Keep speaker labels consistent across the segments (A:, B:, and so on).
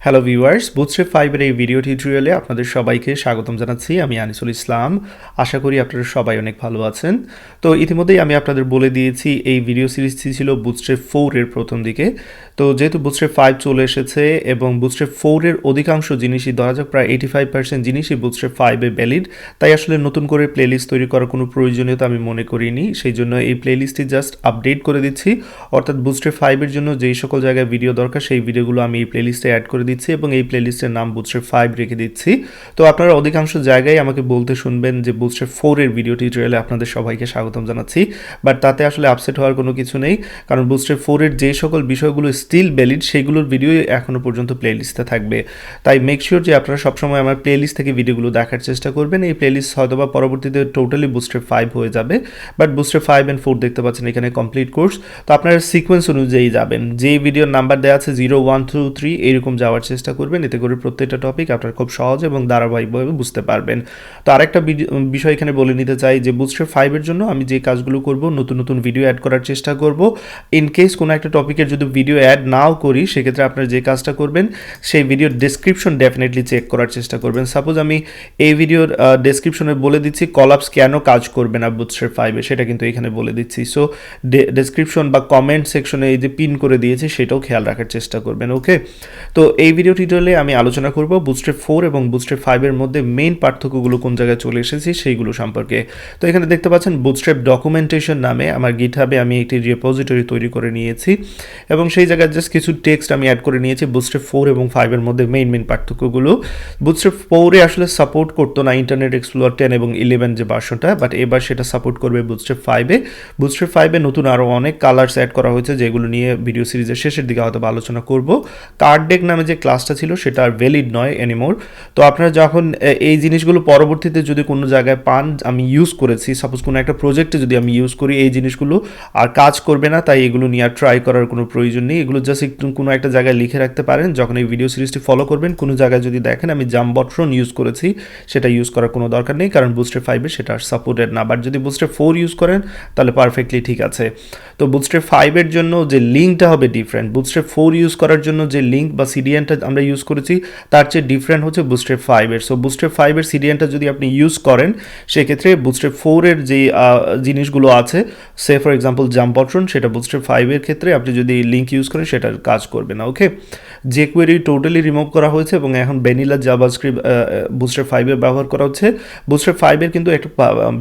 A: Hello viewers, Bootstrap5 এর এই video টিউটোরিয়ালে আপনাদের সবাইকে স্বাগতম জানাচ্ছি। আমি আনিসুল ইসলাম। আশা করি আপনারা সবাই অনেক ভালো আছেন। তো ইতিমধ্যেই আমি আপনাদের বলে দিয়েছি এই ভিডিও সিরিজটি ছিল Bootstrap4 এর প্রথম দিকে। তো যেহেতু Bootstrap5 চলে এসেছে এবং Bootstrap4 এর অধিকাংশ জিনিসই ধরা যাক প্রায় 85% জিনিসই Bootstrap5 এ ভ্যালিড, তাই আসলে নতুন করে প্লেলিস্ট তৈরি করার কোনো প্রয়োজনীয়তা আমি মনে করিনি। সেই জন্য এই প্লেলিস্টটি জাস্ট আপডেট করে দিচ্ছি, অর্থাৎ Bootstrap5 এর জন্য যেই সকল জায়গায় ভিডিও দরকার সেই ভিডিওগুলো আমি এই প্লেলিস্টে অ্যাড করে দিচ্ছি এবং এই প্লেলিস্টের নাম Bootstrap5 রেখে দিচ্ছি। তো আপনারা অধিকাংশ জায়গায় আমাকে বলতে শুনবেন যে Bootstrap4 এর ভিডিও টিউটোরিয়ালে আপনাদের সবাইকে স্বাগতম জানাচ্ছি, বাট তাতে আসলে আপসেট হওয়ার কোনো কিছু নেই, কারণ Bootstrap4 এর যে সকল বিষয়গুলো স্টিল ভ্যালিড সেগুলোর ভিডিও এখনও পর্যন্ত প্লেলিস্টে থাকবে। তাই মেক শিওর যে আপনারা সবসময় আমার প্লেলিস্ট থেকে ভিডিওগুলো দেখার চেষ্টা করবেন। এই প্লেলিস্ট হয়তোবা পরবর্তীতে টোটালি Bootstrap5 হয়ে যাবে, বাট Bootstrap5 and 4 দেখতে পাচ্ছেন এখানে কমপ্লিট কোর্স। তো আপনারা সিকোয়েন্স অনুযায়ী যাবেন, যে ভিডিওর নাম্বার দেওয়া আছে 0, 1, 2, 3 এরকম যাওয়ার চেষ্টা করবেন, এতে করে প্রত্যেকটা টপিক আপনারা খুব সহজ এবং ধারাবাহিকভাবে বুঝতে পারবেন। তো আরেকটা বিষয় এখানে বলে নিতে চাই যে Bootstrap5 এর জন্য আমি যে কাজগুলো করব, নতুন নতুন ভিডিও অ্যাড করার চেষ্টা করব। ইন কেস কোনো একটা টপিকের যদি ভিডিও অ্যাড নাও করি, সেক্ষেত্রে আপনারা যে কাজটা করবেন সেই ভিডিওর ডেসক্রিপশন ডেফিনেটলি চেক করার চেষ্টা করবেন। সাপোজ আমি এই ভিডিওর ডেসক্রিপশনে বলে দিচ্ছি কলাপস কেন কাজ করবে না Bootstrap5 এ, সেটা কিন্তু এখানে বলে দিচ্ছি। সো ডেসক্রিপশন বা কমেন্ট সেকশনে এই যে পিন করে দিয়েছি সেটাও খেয়াল রাখার চেষ্টা করবেন। ওকে, তো এই ভিডিও টিউটোরিয়ালে আমি আলোচনা করব Bootstrap4 এবং Bootstrap5 এর মধ্যে মেইন পার্থক্যগুলো কোন জায়গায় চলে এসেছে সেইগুলো সম্পর্কে। তো এখানে দেখতে পাচ্ছেন Bootstrap ডকুমেন্টেশন নামে আমার গিটহাবে আমি একটি রিপোজিটরি তৈরি করে নিয়েছি এবং সেই জায়গায় জাস্ট কিছু টেক্সট আমি অ্যাড করে নিয়েছি Bootstrap4 এবং 5 এর মধ্যে মেইন পার্থক্যগুলো। Bootstrap4 এ আসলে সাপোর্ট করতো না ইন্টারনেট এক্সপ্লোরার 10 এবং 11 যে ভার্সনটা, বাট এবার সেটা সাপোর্ট করবে Bootstrap5 এ। Bootstrap5 এ নতুন আরও অনেক কালার্স অ্যাড করা হয়েছে, যেগুলো নিয়ে ভিডিও সিরিজের শেষের দিকে হয়তো আলোচনা করব। কার্ড ডেক নামে যে ক্লাসটা ছিল সেটা আর ভ্যালিড নয় এনিমোর। তো আপনারা যখন এই জিনিসগুলো পরবর্তীতে যদি কোনো জায়গায় পান, আমি ইউজ করেছি, সাপোজ কোনো একটা প্রজেক্টে যদি আমি ইউজ করি, এই জিনিসগুলো আর কাজ করবে না, তাই এগুলো নিয়ে আর ট্রাই করার কোনো প্রয়োজন নেই। এগুলো জাস্ট একটু কোনো একটা জায়গায় লিখে রাখতে পারেন, যখন এই ভিডিও সিরিজটি ফলো করবেন কোনো জায়গায় যদি দেখেন আমি জাম্বট্রন ইউজ করেছি, সেটা ইউজ করার কোনো দরকার নেই, কারণ Bootstrap5 এ সেটা সাপোর্টেড না। বাট যদি Bootstrap4 ইউজ করেন তাহলে পারফেক্টলি ঠিক আছে। তো Bootstrap5 এর জন্য যে লিঙ্কটা হবে ডিফারেন্ট, Bootstrap4 ইউজ করার জন্য যে লিঙ্ক বা সিডিএনটা আমরা ইউজ করেছি তার চেয়ে ডিফারেন্ট হচ্ছে Bootstrap5 এর। সো Bootstrap5 এর সিডিএনটা যদি আপনি ইউজ করেন, সেক্ষেত্রে Bootstrap4 এর যে জিনিসগুলো আছে, সে ফর এক্সাম্পল জাম্পট্রন, সেটা Bootstrap5 এর ক্ষেত্রে আপনি যদি লিঙ্ক ইউজ করেন সেটা কাজ করবে না। ওকে, যে কোয়েরি টোটালি রিমুভ করা হয়েছে এবং এখন ভ্যানিলা জাভাস্ক্রিপ্ট Bootstrap5 এ ব্যবহার করা হচ্ছে। Bootstrap5 এর কিন্তু একটা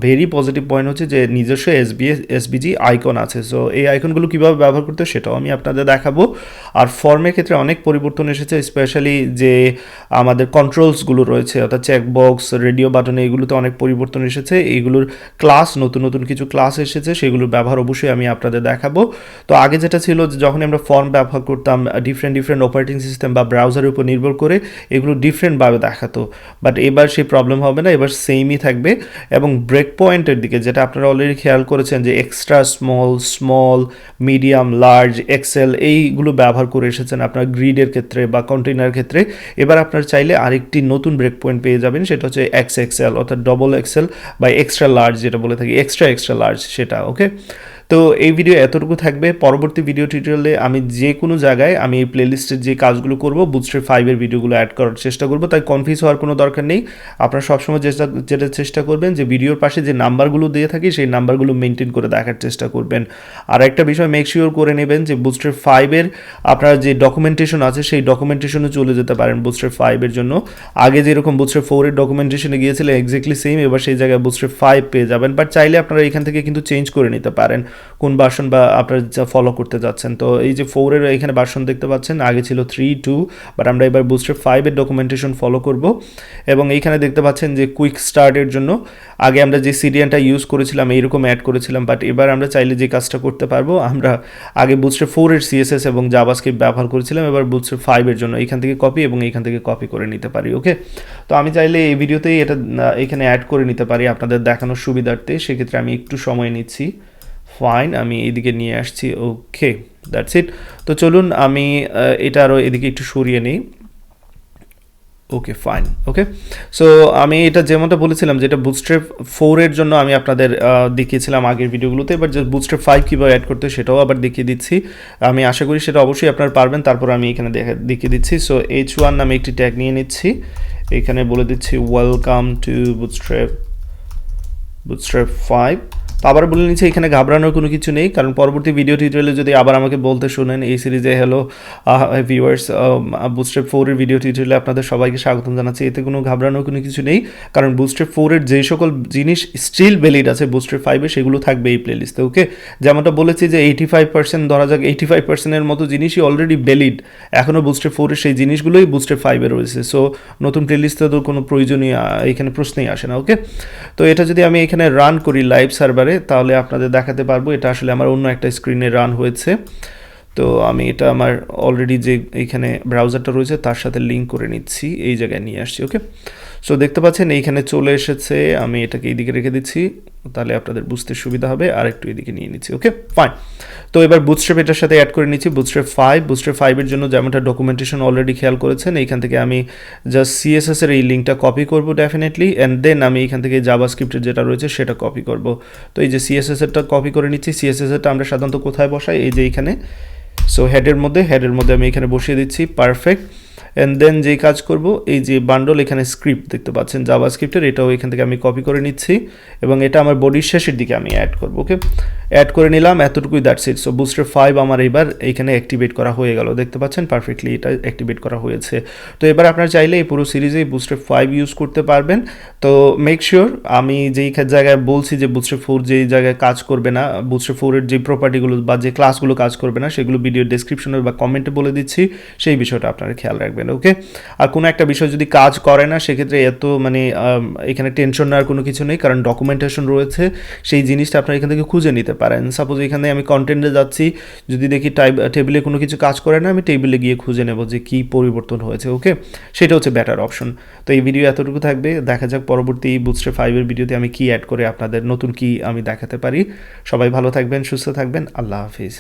A: ভেরি পজিটিভ পয়েন্ট হচ্ছে যে নিজস্ব এসবিজি আইকন আছে। সো এই আইকনগুলো কীভাবে ব্যবহার করতে সেটাও আমি আপনাদের দেখাবো। আর ফর্মের ক্ষেত্রে অনেক পরিবর্তন এসেছে, স্পেশালি যে আমাদের কন্ট্রোলসগুলো রয়েছে, অর্থাৎ চেকবক্স, রেডিও বাটনে, এগুলোতে অনেক পরিবর্তন এসেছে। এইগুলোর ক্লাস, নতুন কিছু ক্লাস এসেছে, সেগুলোর ব্যবহার অবশ্যই আমি আপনাদের দেখাবো। তো আগে যেটা ছিল যে যখন আমরা ফর্ম ব্যবহার করতাম, ডিফারেন্ট অপারেটিং সিস্টেম বা ব্রাউজারের উপর নির্ভর করে এগুলো ডিফারেন্টভাবে দেখাতো, বাট এবার সেই প্রবলেম হবে না, এবার সেমই থাকবে। এবং ব্রেক পয়েন্টের দিকে যেটা আপনারা অলরেডি খেয়াল করেছেন যে extra small, medium, large, XL এইগুলো ব্যবহার করে এসেছেন আপনার গ্রিডের ক্ষেত্রে বা কন্টেইনার ক্ষেত্রে। এবার আপনার চাইলে আরেকটি নতুন ব্রেক পয়েন্ট পেয়ে যাবেন, সেটা হচ্ছে XXL অর্থাৎ ডবল এক্সেল বা এক্সট্রা লার্জ, যেটা বলে থাকি এক্সট্রা লার্জ সেটা। ওকে, তো এই ভিডিও এতটুকু থাকবে। পরবর্তী ভিডিও টিউটোরিয়ালে আমি যে কোনো জায়গায় আমি এই প্লেলিস্টের যে কাজগুলো করব Bootstrap5 এর ভিডিওগুলো অ্যাড করার চেষ্টা করব, তাই কনফিউজ হওয়ার কোনো দরকার নেই। আপনারা সবসময় যেটা চেষ্টা করবেন যে ভিডিওর পাশে যে নাম্বারগুলো দিয়ে থাকি সেই নাম্বারগুলো মেনটেন করে দেখার চেষ্টা করবেন। আর একটা বিষয় মেক শিওর করে নেবেন যে Bootstrap5 এর আপনার যে ডকুমেন্টেশন আছে সেই ডকুমেন্টেশনে চলে যেতে পারেন Bootstrap5 এর জন্য। আগে যেরকম Bootstrap4 এর ডকুমেন্টেশনে গিয়েছিলেন এক্স্যাক্টলি সেম, এবার সেই জায়গায় Bootstrap5 পেয়ে যাবেন, বাট চাইলে আপনারা এখান থেকে কিন্তু চেঞ্জ করে নিতে পারেন কোন ভার্সন বা আপনারা যা ফলো করতে যাচ্ছেন। তো এই যে 4 এর এখানে ভার্সন দেখতে পাচ্ছেন, আগে ছিল 3, 2, বাট আমরা এবার Bootstrap5 এর ডকুমেন্টেশন ফলো করব। এবং এইখানে দেখতে পাচ্ছেন যে কুইক স্টার্টের জন্য আগে আমরা যে সিডিএনটা ইউজ করেছিলাম এইরকম অ্যাড করেছিলাম, বাট এবার আমরা চাইলে যে কাজটা করতে পারবো, আমরা আগে Bootstrap4 এর সিএসএস এবং জাভাস্ক্রিপ্ট ব্যবহার করেছিলাম, এবার Bootstrap5 এর জন্য এখান থেকে কপি এবং এখান থেকে কপি করে নিতে পারি। ওকে, তো আমি চাইলে এই ভিডিওতেই এটা এখানে অ্যাড করে নিতে পারি আপনাদের দেখানোর সুবিধার্থে, সেক্ষেত্রে আমি একটু সময় নিচ্ছি। ফাইন, আমি এদিকে নিয়ে আসছি। ওকে, দ্যাটস ইট। তো চলুন আমি এটা আরও এদিকে একটু সরিয়ে নিই। Okay fine. ওকে, সো আমি এটা যেমনটা বলেছিলাম যে এটা বুটস্ট্র্যাপ 4 এর জন্য আমি আপনাদের দেখিয়েছিলাম আগের ভিডিওগুলোতে, এবার যে বুটস্ট্র্যাপ 5 কীভাবে অ্যাড করতে হয় সেটাও আবার দেখিয়ে দিচ্ছি। আমি আশা করি সেটা অবশ্যই আপনারা পারবেন। তারপর আমি এখানে দেখিয়ে দিচ্ছি। সো H1 নামে একটি ট্যাগ নিয়ে নিচ্ছি, এখানে বলে দিচ্ছি ওয়েলকাম টু বুটস্ট্র্যাপ 5। তো আবার বলে নিচ্ছি এখানে ঘাবড়ানোর কোনো কিছু নেই, কারণ পরবর্তী ভিডিও টিউটোরিয়ালে যদি আবার আমাকে বলতে শুনেন এই সিরিজে হ্যালো ভিউয়ার্স বুটস্ট্র্যাপ 4 এর ভিডিও টিউটোরিয়ালে আপনাদের সবাইকে স্বাগতম জানাচ্ছি, এতে কোনো ঘাবড়ানোর কোনো কিছু নেই, কারণ বুটস্ট্র্যাপ 4 এর যে সকল জিনিস স্টিল ভ্যালিড আছে বুটস্ট্র্যাপ 5 এ সেগুলো থাকবে এই প্লেলিস্টে। ওকে, যেমনটা বলেছি যে 85% ধরা যাক 85% এর মতো জিনিসই অলরেডি ভ্যালিড, এখনও বুটস্ট্র্যাপ 4 এর সেই জিনিসগুলোই বুটস্ট্র্যাপ 5 এ রয়েছে। সো নতুন প্লেলিস্টে তো কোনো প্রয়োজনীয় এখানে প্রশ্নই আসে না। ওকে, তো এটা যদি আমি এখানে রান করি লাইভ সার্ভারে তাহলে আপনাদের দেখাতে পারবো এটা আসলে আমার অন্য একটা স্ক্রিনে রান হয়েছে। তো আমি এটা আমার অলরেডি যে এইখানে ব্রাউজারটা রয়েছে তার সাথে লিঙ্ক করে নিচ্ছি, এই জায়গায় নিয়ে আসছি। ওকে, সো দেখতে পাচ্ছেন এইখানে চলে এসেছে, আমি এটাকে এইদিকে রেখে দিচ্ছি তাহলে আপনাদের বুঝতে সুবিধা হবে, আর একটু এদিকে নিয়ে নিচ্ছি। ওকে ফাইন, তো এবার বুটস্ট্র্যাপ এটার সাথে অ্যাড করে নিচ্ছি বুটস্ট্র্যাপ 5 এর জন্য যেমনটা ডকুমেন্টেশন অলরেডি খেয়াল করেছেন, এইখান থেকে আমি জাস্ট সিএসএস এর এই লিঙ্কটা কপি করব ডেফিনেটলি, অ্যান্ড দেন আমি এখান থেকে জাভাস্ক্রিপ্টের যেটা রয়েছে সেটা কপি করব। তো এই যে সিএসএস এরটা কপি করে নিচ্ছি, সিএসএস এরটা আমরা সাধারণত কোথায় বসাই, এই যে এইখানে, সো হেডের মধ্যে আমি এখানে বসিয়ে দিচ্ছি, পারফেক্ট। অ্যান্ড দেন যেই কাজ করব, এই যে বান্ডল এখানে স্ক্রিপ্ট দেখতে পাচ্ছেন জাভাস্ক্রিপ্টের, এটাও এখান থেকে আমি কপি করে নিচ্ছি এবং এটা আমার বডির শেষের দিকে আমি অ্যাড করব। ওকে, অ্যাড করে নিলাম, এতটুকুই, দ্যাটস ইট। সো বুটস্ট্র্যাপ 5 আমার এবার এইখানে অ্যাক্টিভেট করা হয়ে গেল, দেখতে পাচ্ছেন পারফেক্টলি এটা অ্যাক্টিভেট করা হয়েছে। তো এবার আপনারা চাইলে এই পুরো সিরিজেই বুটস্ট্র্যাপ 5 ইউজ করতে পারবেন। তো মেক শিওর আমি যেই জায়গায় বলছি যে বুটস্ট্র্যাপ 4 যেই জায়গায় কাজ করবে না, বুটস্ট্র্যাপ 4 এর যে প্রপার্টিগুলো বা যে ক্লাসগুলো কাজ করবে না সেগুলো ভিডিও ডেসক্রিপশনে বা কমেন্টে বলে দিচ্ছি, সেই বিষয়টা আপনারা খেয়াল রাখবেন। ওকে, আর কোনো একটা বিষয় যদি কাজ করে না সেক্ষেত্রে এত মানে এখানে টেনশন নেওয়ার কোনো কিছু নেই, কারণ ডকুমেন্টেশন রয়েছে, সেই জিনিসটা আপনারা এখান থেকে খুঁজে নিতে পারেন। সাপোজ এখানে আমি কন্টেন্টে যাচ্ছি, যদি দেখি টেবিলে কোনো কিছু কাজ করে না, আমি টেবিলে গিয়ে খুঁজে নেব যে কী পরিবর্তন হয়েছে। ওকে, সেটা হচ্ছে বেটার অপশন। তো এই ভিডিও এতটুকু থাকবে, দেখা যাক পরবর্তী বুটস্ট্র্যাপ 5 এর ভিডিওতে আমি কি অ্যাড করে আপনাদের নতুন কি আমি দেখাতে পারি। সবাই ভালো থাকবেন, সুস্থ থাকবেন, আল্লাহ হাফিজ।